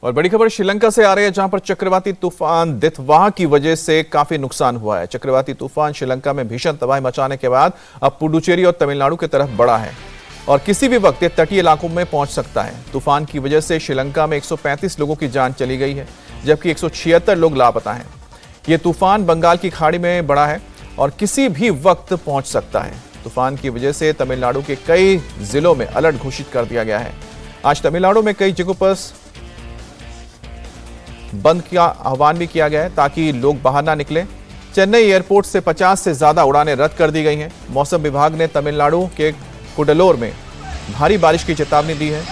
और बड़ी खबर श्रीलंका से आ रही है, जहां पर चक्रवाती तूफान दितवाह की वजह से काफी नुकसान हुआ है। चक्रवाती तूफान श्रीलंका में भीषण तबाही मचाने के बाद अब पुडुचेरी और तमिलनाडु की तरफ बढ़ा है और किसी भी वक्त ये तटीय इलाकों में पहुंच सकता है। तूफान की वजह से श्रीलंका में 135 लोगों की जान चली गई है, जबकि 176 लोग लापता हैं। ये तूफान बंगाल की खाड़ी में बढ़ा है और किसी भी वक्त पहुंच सकता है। तूफान की वजह से तमिलनाडु के कई जिलों में अलर्ट घोषित कर दिया गया है। आज तमिलनाडु में कई जगहों पर बंद का आह्वान भी किया गया है ताकि लोग बाहर ना निकलें। चेन्नई एयरपोर्ट से 50 से ज्यादा उड़ानें रद्द कर दी गई हैं। मौसम विभाग ने तमिलनाडु के कुडलोर में भारी बारिश की चेतावनी दी है।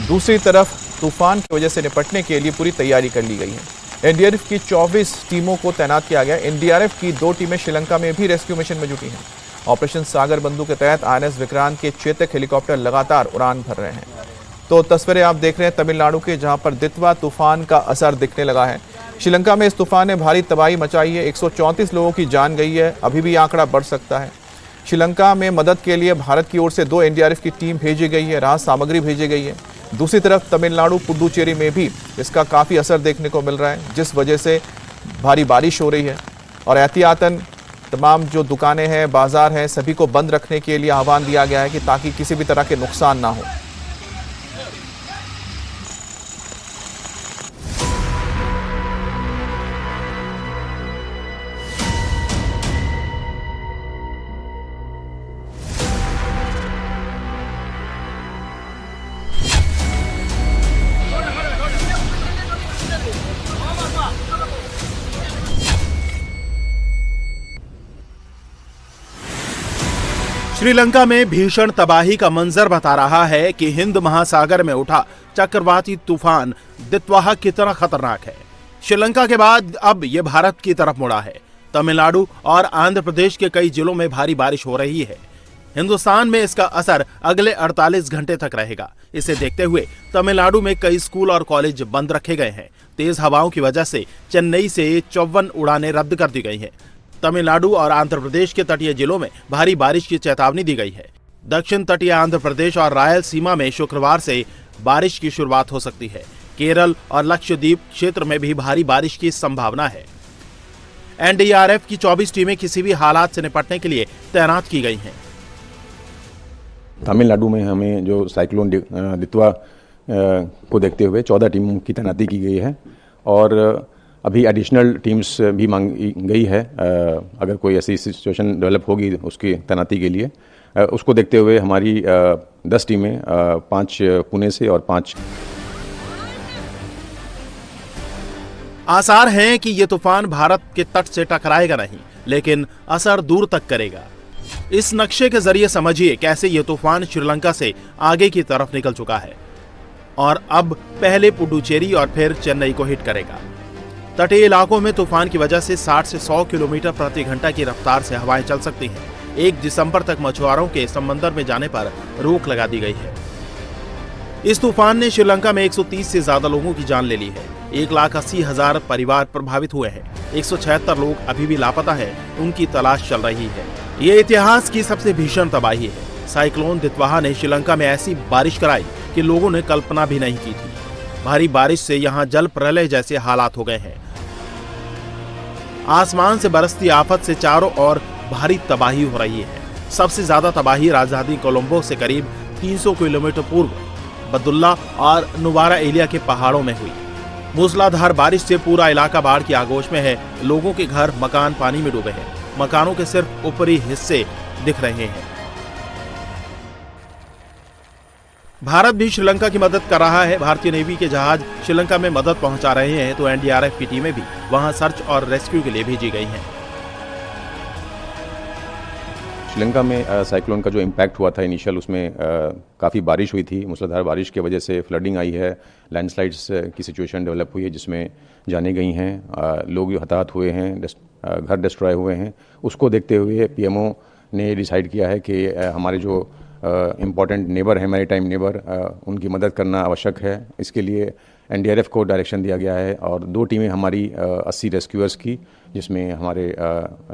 दूसरी तरफ तूफान की वजह से निपटने के लिए पूरी तैयारी कर ली गई है। एनडीआरएफ की 24 टीमों को तैनात किया गया। एनडीआरएफ की 2 टीमें श्रीलंका में भी रेस्क्यू मिशन में जुटी हैं। ऑपरेशन सागर बंधु के तहत INS विक्रांत के चेतक हेलीकॉप्टर लगातार उड़ान भर रहे हैं। तो तस्वीरें आप देख रहे हैं तमिलनाडु के, जहां पर दितवा तूफान का असर दिखने लगा है। श्रीलंका में इस तूफान ने भारी तबाही मचाई है। 134 लोगों की जान गई है। अभी भी आंकड़ा बढ़ सकता है। श्रीलंका में मदद के लिए भारत की ओर से 2 एनडीआरएफ की टीम भेजी गई है। राहत सामग्री भेजी गई है। दूसरी तरफ तमिलनाडु पुडुचेरी में भी इसका काफी असर देखने को मिल रहा है, जिस वजह से भारी बारिश हो रही है और एहतियातन तमाम जो दुकानें हैं, बाजार हैं, सभी को बंद रखने के लिए आह्वान दिया गया है कि ताकि किसी भी तरह के नुकसान ना हो। श्रीलंका में भीषण तबाही का मंजर बता रहा है कि हिंद महासागर में उठा चक्रवाती तूफान दितवाह कितना खतरनाक है। श्रीलंका के बाद अब यह भारत की तरफ मुड़ा है। तमिलनाडु और आंध्र प्रदेश के कई जिलों में भारी बारिश हो रही है। हिंदुस्तान में इसका असर अगले 48 घंटे तक रहेगा। इसे देखते हुए तमिलनाडु में कई स्कूल और कॉलेज बंद रखे गए हैं। तेज हवाओं की वजह से चेन्नई से 54 उड़ानें रद्द कर दी गई हैं। तमिलनाडु और आंध्र प्रदेश के तटीय जिलों में भारी बारिश की चेतावनी दी गई है। दक्षिण तटीय आंध्र प्रदेश और रायलसीमा में शुक्रवार से बारिश की शुरुआत हो सकती है। केरल और लक्षद्वीप क्षेत्र में भी भारी बारिश की संभावना है। एनडीआरएफ की 24 टीमें किसी भी हालात से निपटने के लिए तैनात की गई हैं। तमिलनाडु में हमें जो साइक्लोन दितवा को देखते हुए 14 टीमों की तैनाती की गई है और अभी एडिशनल टीम्स भी मांगी गई है। अगर कोई ऐसी सिचुएशन डेवलप होगी उसकी तैनाती के लिए, उसको देखते हुए हमारी 10 टीमें, 5 पुणे से और 5। आसार हैं कि ये तूफान भारत के तट से टकराएगा नहीं, लेकिन असर दूर तक करेगा। इस नक्शे के जरिए समझिए कैसे ये तूफान श्रीलंका से आगे की तरफ निकल चुका है और अब पहले पुडुचेरी और फिर चेन्नई को हिट करेगा। तटीय इलाकों में तूफान की वजह से 60 से 100 किलोमीटर प्रति घंटा की रफ्तार से हवाएं चल सकती हैं। 1 दिसंबर तक मछुआरों के समंदर में जाने पर रोक लगा दी गई है। इस तूफान ने श्रीलंका में 130 से ज्यादा लोगों की जान ले ली है। 1,80,000 परिवार प्रभावित हुए हैं। 176 लोग अभी भी लापता हैं। उनकी तलाश चल रही है। ये इतिहास की सबसे भीषण तबाही है। साइक्लोन दितवाह ने श्रीलंका में ऐसी बारिश कराई कि लोगों ने कल्पना भी नहीं की थी। भारी बारिश से यहाँ जल प्रलय जैसे हालात हो गए हैं। आसमान से बरसती आफत से चारों ओर भारी तबाही हो रही है। सबसे ज्यादा तबाही राजधानी कोलंबो से करीब 300 किलोमीटर पूर्व बदुल्ला और नुवारा एलिया के पहाड़ों में हुई। मूसलाधार बारिश से पूरा इलाका बाढ़ की आगोश में है। लोगों के घर, मकान पानी में डूबे हैं। मकानों के सिर्फ ऊपरी हिस्से दिख रहे हैं। भारत भी श्रीलंका की मदद कर रहा है। भारतीय नेवी के जहाज श्रीलंका में मदद पहुंचा रहे हैं, तो एनडीआरएफ की टीमें भी वहां सर्च और रेस्क्यू के लिए भेजी गई हैं। श्रीलंका में साइक्लोन का जो इम्पैक्ट हुआ था इनिशियल, उसमें काफ़ी बारिश हुई थी। मूसलाधार बारिश की वजह से फ्लडिंग आई है। लैंडस्लाइड्स की सिचुएशन डेवलप हुई है, जिसमें जाने गई हैं, लोग हताहत हुए हैं, घर डिस्ट्रॉय हुए हैं। उसको देखते हुए पीएमओ ने डिसाइड किया है कि हमारे जो इम्पॉर्टेंट नेबर है, मैरीटाइम नेबर, उनकी मदद करना आवश्यक है। इसके लिए एनडीआरएफ को डायरेक्शन दिया गया है और 2 टीमें हमारी 80 रेस्क्यूअर्स की, जिसमें हमारे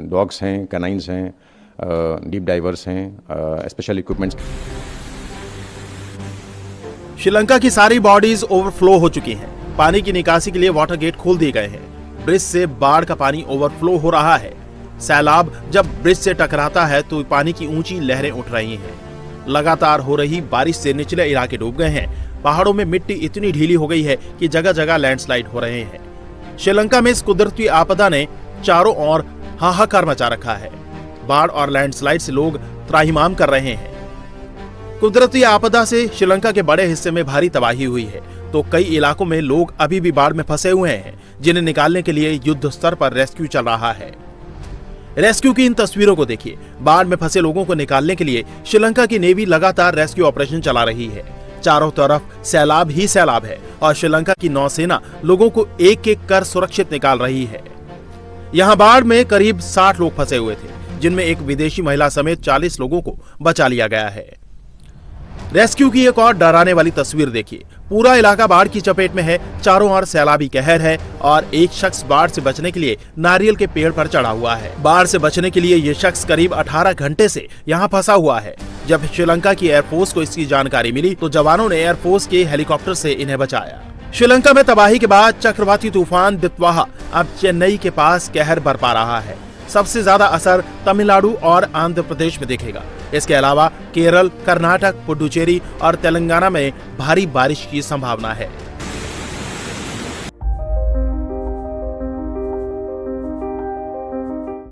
डॉग्स हैं, कैनाइंस हैं, डीप डाइवर्स हैं, स्पेशल इक्विपमेंट्स। श्रीलंका की सारी बॉडीज ओवरफ्लो हो चुकी हैं। पानी की निकासी के लिए वाटर गेट खोल दिए गए हैं। ब्रिज से बाढ़ का पानी ओवरफ्लो हो रहा है। सैलाब जब ब्रिज से टकराता है तो पानी की ऊंची लहरें उठ रही हैं। लगातार हो रही बारिश से निचले इलाके डूब गए हैं। पहाड़ों में मिट्टी इतनी ढीली हो गई है कि जगह जगह लैंडस्लाइड हो रहे हैं। श्रीलंका में इस कुदरती आपदा ने चारों ओर हाहाकार मचा रखा है। बाढ़ और लैंडस्लाइड से लोग त्राहिमाम कर रहे हैं। कुदरती आपदा से श्रीलंका के बड़े हिस्से में भारी तबाही हुई है, तो कई इलाकों में लोग अभी भी बाढ़ में फंसे हुए हैं, जिन्हें निकालने के लिए युद्ध स्तर पर रेस्क्यू चल रहा है। रेस्क्यू की इन तस्वीरों को देखिए। बाढ़ में फंसे लोगों को निकालने के लिए श्रीलंका की नेवी लगातार रेस्क्यू ऑपरेशन चला रही है। चारों तरफ सैलाब ही सैलाब है और श्रीलंका की नौसेना लोगों को एक एक कर सुरक्षित निकाल रही है। यहाँ बाढ़ में करीब 60 लोग फंसे हुए थे, जिनमें एक विदेशी महिला समेत 40 लोगों को बचा लिया गया है। रेस्क्यू की एक और डराने वाली तस्वीर देखिए। पूरा इलाका बाढ़ की चपेट में है। चारों ओर सैलाबी कहर है और एक शख्स बाढ़ से बचने के लिए नारियल के पेड़ पर चढ़ा हुआ है। बाढ़ से बचने के लिए ये शख्स करीब 18 घंटे से यहाँ फंसा हुआ है। जब श्रीलंका की एयरफोर्स को इसकी जानकारी मिली तो जवानों ने एयरफोर्स के हेलीकॉप्टर से इन्हें बचाया। श्रीलंका में तबाही के बाद चक्रवाती तूफान दित्वाहा अब चेन्नई के पास कहर बरपा रहा है। सबसे ज्यादा असर तमिलनाडु और आंध्र प्रदेश में दिखेगा। इसके अलावा केरल, कर्नाटक, पुडुचेरी और तेलंगाना में भारी बारिश की संभावना है।